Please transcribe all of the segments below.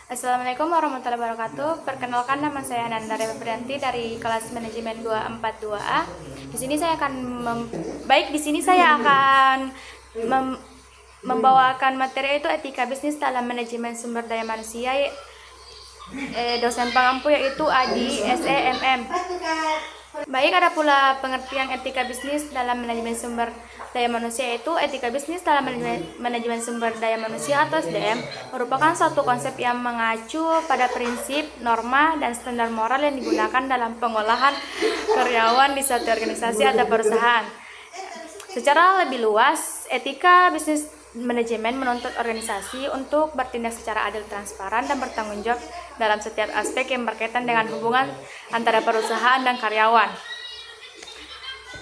Assalamualaikum warahmatullahi wabarakatuh. Perkenalkan, nama saya Nanda Febrianti dari kelas manajemen 242A. Di sini saya akan membawakan materi yaitu etika bisnis dalam manajemen sumber daya manusia. Dosen pengampu yaitu Adi SEMM. Baik, ada pula pengertian etika bisnis dalam manajemen sumber daya manusia, yaitu etika bisnis dalam manajemen sumber daya manusia atau SDM merupakan suatu konsep yang mengacu pada prinsip, norma, dan standar moral yang digunakan dalam pengolahan karyawan di suatu organisasi atau perusahaan. Secara lebih luas, etika bisnis manajemen menuntut organisasi untuk bertindak secara adil, transparan, dan bertanggung jawab dalam setiap aspek yang berkaitan dengan hubungan antara perusahaan dan karyawan.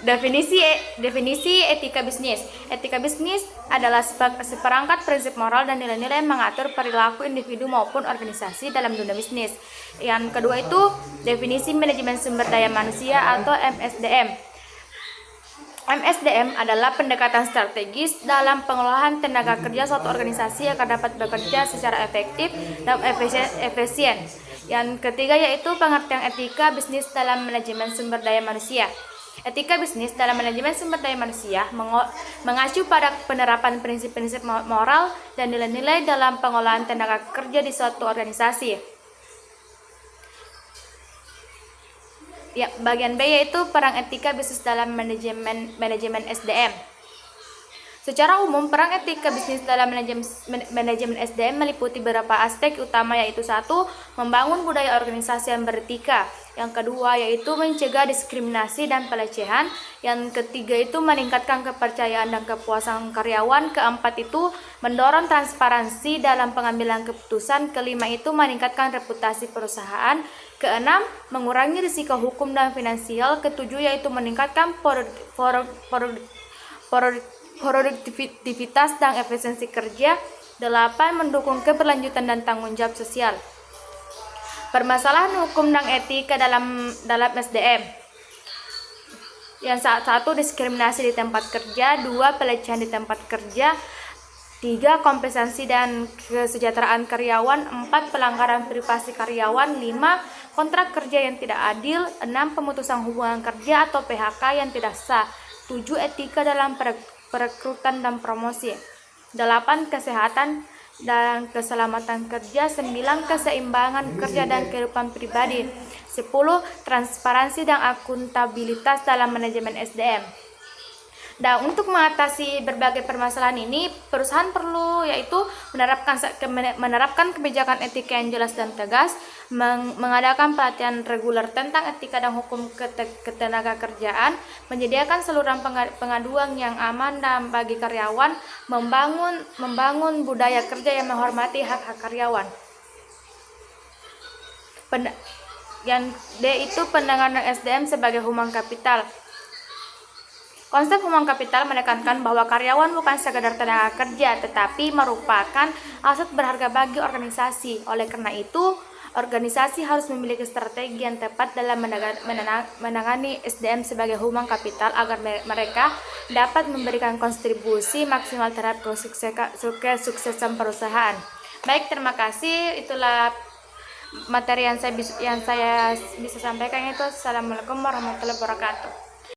Definisi etika bisnis. Etika bisnis adalah seperangkat prinsip moral dan nilai-nilai yang mengatur perilaku individu maupun organisasi dalam dunia bisnis. Yang kedua itu definisi manajemen sumber daya manusia atau MSDM. MSDM adalah pendekatan strategis dalam pengolahan tenaga kerja suatu organisasi agar dapat bekerja secara efektif dan efisien. Yang ketiga yaitu pengertian etika bisnis dalam manajemen sumber daya manusia. Etika bisnis dalam manajemen sumber daya manusia mengacu pada penerapan prinsip-prinsip moral dan nilai-nilai dalam pengolahan tenaga kerja di suatu organisasi. Ya, bagian B yaitu perang etika bisnis dalam manajemen SDM. Secara umum, perang etika bisnis dalam manajemen SDM meliputi beberapa aspek utama, yaitu satu, membangun budaya organisasi yang beretika. Yang kedua yaitu mencegah diskriminasi dan pelecehan. Yang ketiga itu meningkatkan kepercayaan dan kepuasan karyawan. Keempat itu mendorong transparansi dalam pengambilan keputusan. Kelima itu meningkatkan reputasi perusahaan. Keenam, mengurangi risiko hukum dan finansial. Ketujuh yaitu meningkatkan produktivitas dan efisiensi kerja. Delapan, mendukung keberlanjutan dan tanggung jawab sosial. Permasalahan hukum dan etika dalam SDM. Yang satu, diskriminasi di tempat kerja. Dua, pelecehan di tempat kerja. Tiga, kompensasi dan kesejahteraan karyawan. Empat, pelanggaran privasi karyawan. Lima, kontrak kerja yang tidak adil. Enam, pemutusan hubungan kerja atau PHK yang tidak sah. Tujuh, etika dalam perekrutan dan promosi. Delapan, kesehatan dan keselamatan kerja. 9, keseimbangan kerja dan kehidupan pribadi. 10, transparansi dan akuntabilitas dalam manajemen SDM. Dan untuk mengatasi berbagai permasalahan ini, perusahaan perlu yaitu menerapkan kebijakan etika yang jelas dan tegas, mengadakan pelatihan reguler tentang etika dan hukum ketenaga kerjaan, menyediakan saluran pengaduan yang aman dan bagi karyawan, membangun budaya kerja yang menghormati hak-hak karyawan. Yang D itu penanganan SDM sebagai human capital. Konsep human capital menekankan bahwa karyawan bukan sekadar tenaga kerja, tetapi merupakan aset berharga bagi organisasi. Oleh karena itu, organisasi harus memiliki strategi yang tepat dalam menangani SDM sebagai human capital agar mereka dapat memberikan kontribusi maksimal terhadap kesuksesan perusahaan. Baik, terima kasih. Itulah materi yang saya bisa sampaikan itu. Assalamualaikum warahmatullahi wabarakatuh.